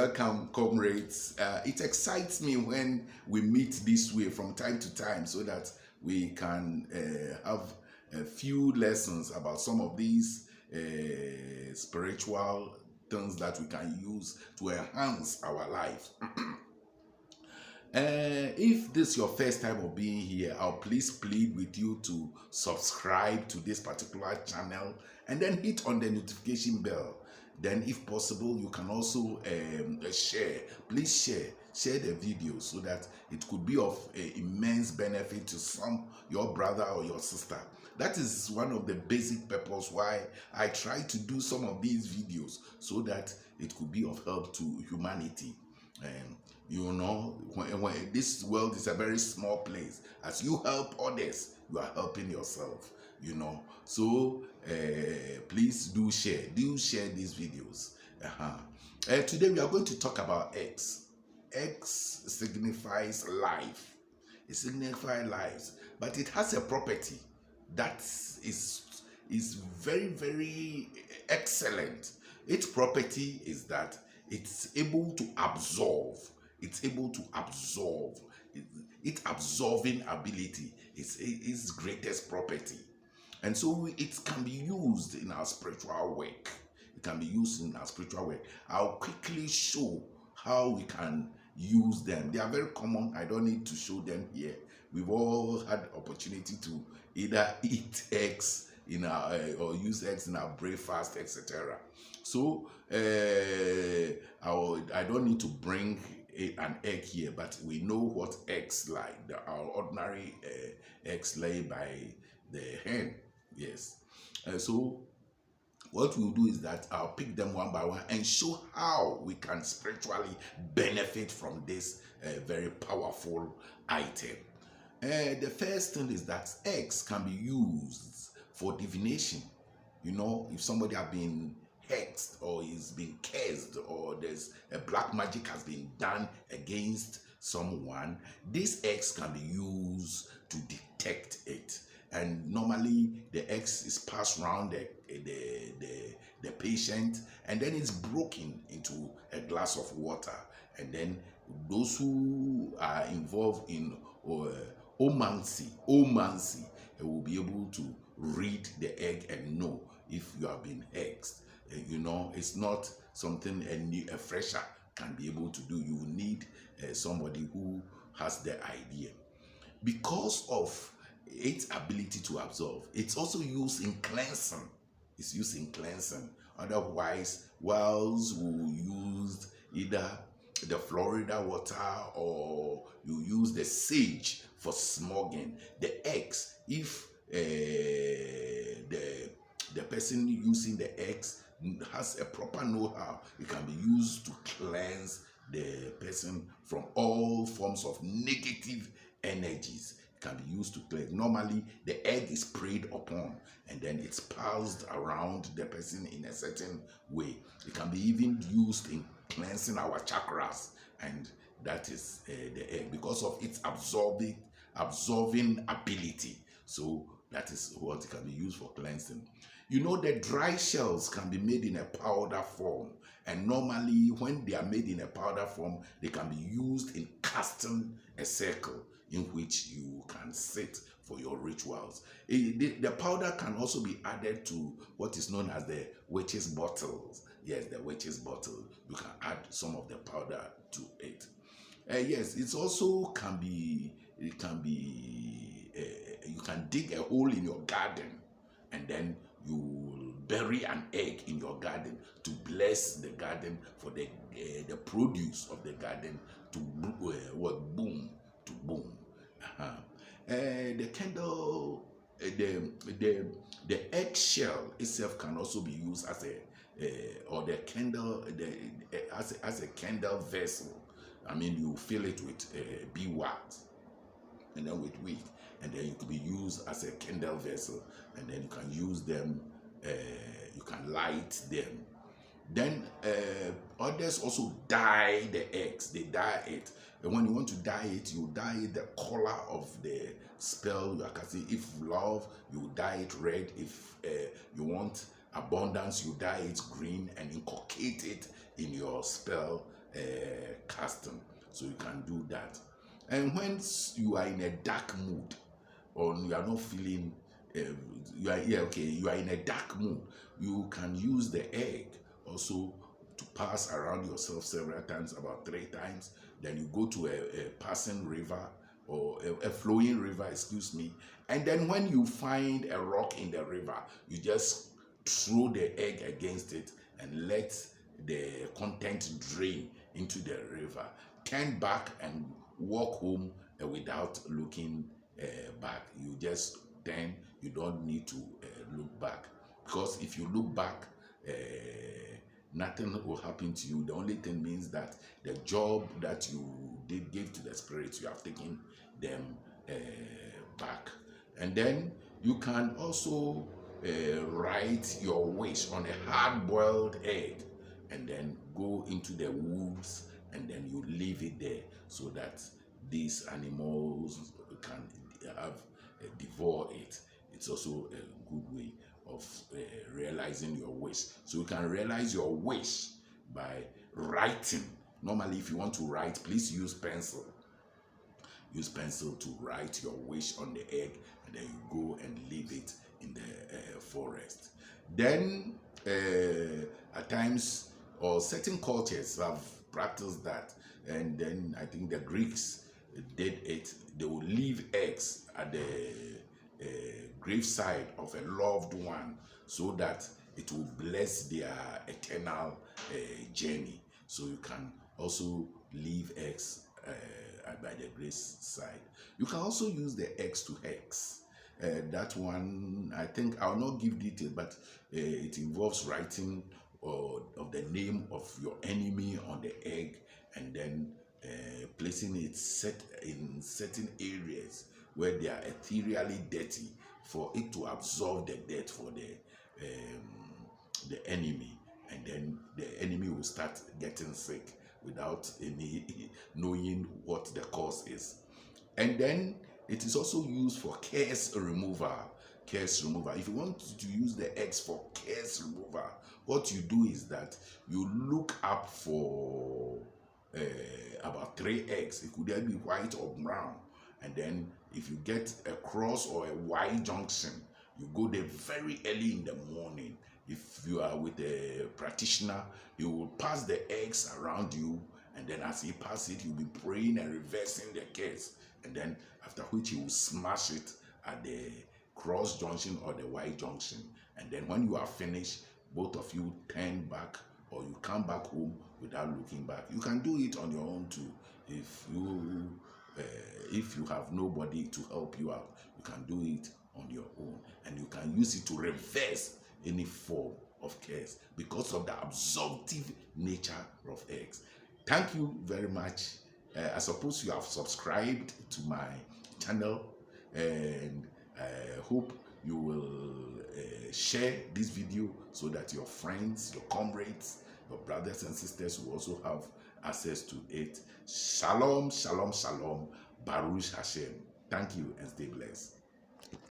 welcome, comrades. It excites me when we meet this way from time to time so that we can have a few lessons about some of these spiritual things that we can use to enhance our lives. If this is your first time of being here, I'll please plead with you to subscribe to this particular channel and then hit on the notification bell. Then, if possible, you can also share. Please share the video so that it could be of immense benefit to your brother or your sister. That is one of the basic purpose why I try to do some of these videos, so that it could be of help to humanity. When this world is a very small place, as you help others, you are helping yourself. So please do share these videos. Today we are going to talk about X. X signifies life. It signifies lives, but it has a property that is very, very excellent. Its property is that it's able to absorb. It's able to absorb. Its absorbing ability is its greatest property. And so it can be used in our spiritual work. It can be used in our spiritual work. I'll quickly show how we can use them. They are very common. I don't need to show them here. We've all had opportunity to either eat eggs in our or use eggs in our breakfast, etc. So I don't need to bring an egg here, but we know what eggs like. Our ordinary eggs laid by the hen. Yes. So what we'll do is that I'll pick them one by one and show how we can spiritually benefit from this very powerful item. The first thing is that eggs can be used for divination. If somebody has been hexed or is being cursed, or there's a black magic has been done against someone, these eggs can be used to detect it. And normally the eggs is passed around the patient, and then it's broken into a glass of water, and then those who are involved in omancy will be able to read the egg and know if you have been hexed. It's not something a fresher can be able to do. You need somebody who has the idea. Because of its ability to absorb, it's also used in cleansing. It's used in cleansing. Otherwise, wells will use either the Florida water, or you use the sage for smogging. The eggs, if the person using the eggs has a proper know-how, it can be used to cleanse the person from all forms of negative energies. It can be used to cleanse. Normally, the egg is preyed upon, and then it's passed around the person in a certain way. It can be even used in cleansing our chakras, and that is the egg, because of its absorbing ability. So that is what it can be used for cleansing. The dry shells can be made in a powder form, and normally when they are made in a powder form, they can be used in casting a circle in which you can sit for your rituals. The powder can also be added to what is known as the witch's bottles. Yes, the witch's bottle. You can add some of the powder to it. Yes, it also can be. You can dig a hole in your garden, and then you will bury an egg in your garden to bless the garden for the produce of the garden to boom. The candle, the eggshell itself can also be used as or the candle, as a candle vessel. You fill it with beeswax, and then with wheat, and then it could be used as a candle vessel, and then you can use them, you can light them. Then others also dye the eggs. They dye it, and when you want to dye it, you dye it the color of the spell you are casting. If love, you dye it red. If you want abundance, you dye it green and inculcate it in your spell casting. So you can do that. And when you are in a dark mood, or you are not feeling, you are in a dark mood, you can use the egg also to pass around yourself several times, about 3 times. Then you go to a passing river, or a flowing river, excuse me. And then when you find a rock in the river, you just throw the egg against it and let the content drain into the river. Turn back and walk home without looking back. You just turn, you don't need to look back. Because if you look back, uh, nothing will happen to you. The only thing means that the job that you did give to the spirits, you have taken them back. And then you can also write your wish on a hard-boiled egg, and then go into the woods, and then you leave it there so that these animals can have devour it. It's also a good way of realizing your wish. So you can realize your wish by writing. Normally, if you want to write, please use pencil. Use pencil to write your wish on the egg, and then you go and leave it in the forest. Then, at times, or certain cultures have practiced that, and then I think the Greeks did it. They will leave eggs at the graveside of a loved one, so that it will bless their eternal journey. So you can also leave eggs by the graveside. You can also use the eggs to hex. That one, I think I'll not give detail, but it involves writing of the name of your enemy on the egg, and then placing it in certain areas where they are ethereally dirty, for it to absorb the dirt for the enemy, and then the enemy will start getting sick without any knowing what the cause is. And then it is also used for curse removal. Curse removal. If you want to use the eggs for curse removal, what you do is that you look up for about 3 eggs. It could either be white or brown. And then if you get a cross or a Y junction, you go there very early in the morning. If you are with a practitioner, he will pass the eggs around you, and then as he passes it, you'll be praying and reversing the curse. And then after which he will smash it at the cross junction or the Y junction. And then when you are finished, both of you turn back, or you come back home without looking back. You can do it on your own too. If you have nobody to help you out, you can do it on your own, and you can use it to reverse any form of curse because of the absorptive nature of eggs. Thank you very much. I suppose you have subscribed to my channel, and I hope you will share this video so that your friends, your comrades, your brothers and sisters will also have access to it. Shalom, shalom, shalom. Baruch Hashem. Thank you and stay blessed.